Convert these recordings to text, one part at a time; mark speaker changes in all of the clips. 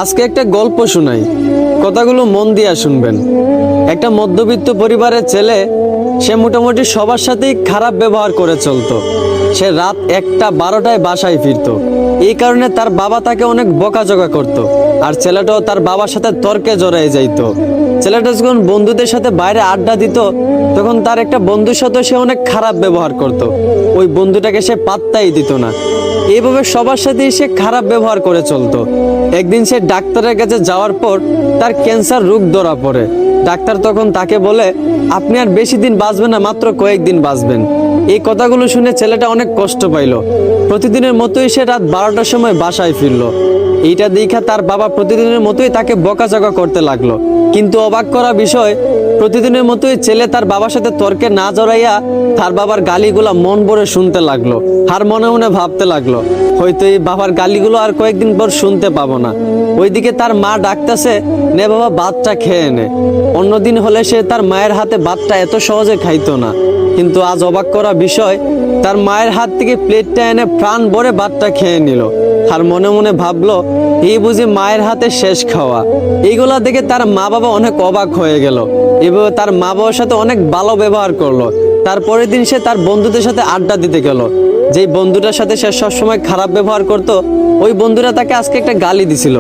Speaker 1: আজকে একটা গল্প শোনাই, কথাগুলো মন দিয়ে শুনবেন। একটা মধ্যবিত্ত পরিবারের ছেলে, সে মোটামুটি সবার সাথেই খারাপ ব্যবহার করে চলতো। সে রাত 1টা 12টায় বাসায় ফিরতো। এই কারণে তার বাবা তাকে অনেক বকাঝকা করত। আর ছেলেটাও তার বাবার সাথে তর্কে জড়ায় যাইতো। ছেলেটা যখন বন্ধুদের সাথে বাইরে আড্ডা দিত, তখন তার একটা বন্ধুর সাথে সে অনেক খারাপ ব্যবহার করত। ওই বন্ধুটাকে সে পাত্তাই দিত না। এইভাবে সবার সাথেই সে খারাপ ব্যবহার করে চলতো। একদিন সে ডাক্তারের কাছে যাওয়ার পর তার ক্যান্সার রোগ ধরা পড়ে। ডাক্তার তখন তাকে বলে, আপনি আর বেশি দিন বাঁচবেন না, মাত্র কয়েকদিন বাঁচবেন। এই কথাগুলো শুনে ছেলেটা অনেক কষ্ট পাইল। প্রতিদিনের মতোই সে রাত 12টার সময় বাসায় ফিরল। এইটা দেখা তার বাবা প্রতিদিনের মতোই তাকে বকাঝকা করতে লাগলো। কিন্তু অবাক করা বিষয়, প্রতিদিনের মতোই ছেলে তার বাবার সাথে তর্কে না জড়াইয়া তার বাবার গালিগুলা মন ভরে শুনতে লাগলো। আর মনে মনে ভাবতে লাগলো, হয়তো এই বাবার গালিগুলো আর কয়েকদিন পর শুনতে পাবো না। ওইদিকে তার মা ডাকতেছে, নে বাবা ভাতটা খেয়ে নে। অন্যদিন হলে সে তার মায়ের হাতে ভাতটা এত সহজে খাইতো না। কিন্তু আজ অবাক করা বিষয়, তার মায়ের হাত থেকে প্লেটটা এনে প্রাণ ভরে ভাতটা খেয়ে নিল। আর মনে মনে ভাবলো, এই বুঝি মায়ের হাতে শেষ খাওয়া। এইগুলা দেখে তার মা বাবা অনেক অবাক হয়ে গেল। এভাবে তার মা বাবার সাথে অনেক ভালো ব্যবহার করলো। তারপরের দিন সে তার বন্ধুদের সাথে আড্ডা দিতে গেল। যেই বন্ধুটার সাথে সে সবসময় খারাপ ব্যবহার করত, ওই বন্ধুরা তাকে আজকে একটা গালি দিছিল।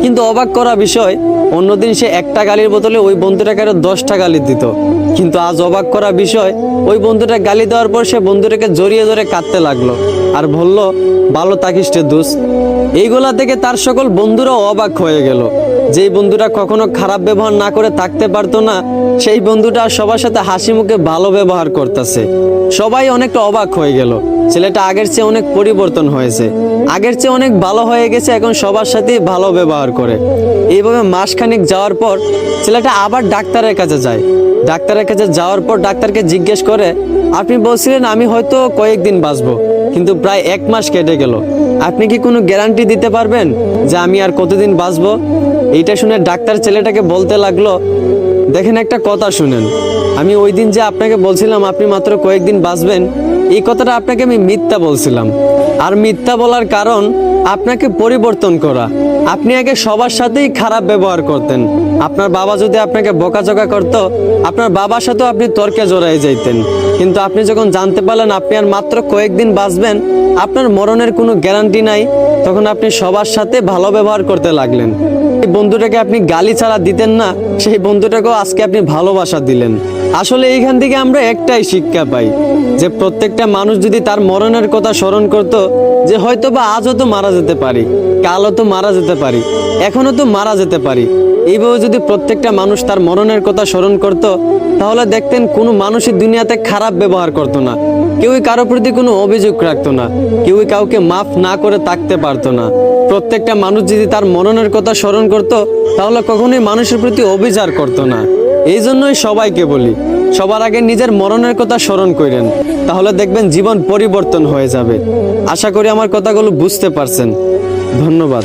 Speaker 1: কিন্তু অবাক করা বিষয়, অন্যদিন সে একটা গালির বদলে ওই বন্ধুটাকে আরো 10টা গালি দিত। কিন্তু আজ অবাক করা বিষয়, ওই বন্ধুটা গালি দেওয়ার পর সে বন্ধুটাকে জড়িয়ে ধরে কাঁদতে লাগলো আর বলল, ভালো থাকিস রে দোস্ত। এইগুলা থেকে তার সকল বন্ধুরাও অবাক হয়ে গেল। যেই বন্ধুটা কখনো খারাপ ব্যবহার না করে থাকতে পারতো না, সেই বন্ধুটা সবার সাথে হাসি মুখে ভালো ব্যবহার করতেছে। সবাই অনেকটা অবাক হয়ে গেল। ছেলেটা আগের চেয়ে অনেক পরিবর্তন হয়েছে, আগের চেয়ে অনেক ভালো হয়ে গেছে। এখন সবার সাথেই ভালো ব্যবহার করে। এইভাবে মাসখানেক যাওয়ার পর ছেলেটা আবার ডাক্তারের কাছে যায়। ডাক্তারের কাছে যাওয়ার পর ডাক্তারকে জিজ্ঞেস করে, আপনি বলছিলেন আমি হয়তো কয়েকদিন বাঁচবো, কিন্তু প্রায় 1 মাস কেটে গেল। আপনি কি কোনো গ্যারান্টি দিতে পারবেন যে আমি আর কতদিন বাঁচবো? এইটা শুনে ডাক্তার ছেলেটাকে বলতে লাগলো, দেখেন একটা কথা শুনেন, আমি ওই দিন যে আপনাকে বলছিলাম আপনি মাত্র কয়েকদিন বাঁচবেন, এই কথাটা আপনাকে আমি মিথ্যা বলছিলাম। আর মিথ্যা বলার কারণ আপনাকে পরিবর্তন করা। আপনি আগে সবার সাথেই খারাপ ব্যবহার করতেন। আপনার বাবা যদি আপনাকে বকাঝকা করতো, আপনার বাবার সাথেও আপনি তর্কে জড়াই যাইতেন। কিন্তু আপনি যখন জানতে পারলেন আপনি আর মাত্র কয়েকদিন বাঁচবেন, আপনার মরণের কোনো গ্যারান্টি নাই, তখন আপনি সবার সাথে ভালো ব্যবহার করতে লাগলেন। এই বন্ধুটাকে আপনি গালি ছাড়া দিতেন না, সেই বন্ধুটাকেও আজকে আপনি ভালোবাসা দিলেন। আসলে এইখান থেকে আমরা একটাই শিক্ষা পাই, যে প্রত্যেকটা মানুষ যদি তার মরণের কথা স্মরণ করত, যে হয়তো বা আজও তো মারা যেতে পারি, কালও তো মারা যেতে পারি, এখনো তো মারা যেতে পারি, এইভাবে যদি প্রত্যেকটা মানুষ তার মরণের কথা স্মরণ করত, তাহলে দেখতেন কোনো মানুষই দুনিয়াতে খারাপ ব্যবহার করতো না, কেউই কারো প্রতি কোনো অভিযোগ রাখতো না, কেউই কাউকে মাফ না করে থাকতে পারতো না। প্রত্যেকটা মানুষ যদি তার মরণের কথা স্মরণ করত, তাহলে কখনোই মানুষের প্রতি অবিচার করতো না। এই জন্যই সবাইকে বলি, সবার আগে নিজের মরণের কথা স্মরণ করেন, তাহলে দেখবেন জীবন পরিবর্তন হয়ে যাবে। আশা করি আমার কথাগুলো বুঝতে পারছেন। ধন্যবাদ।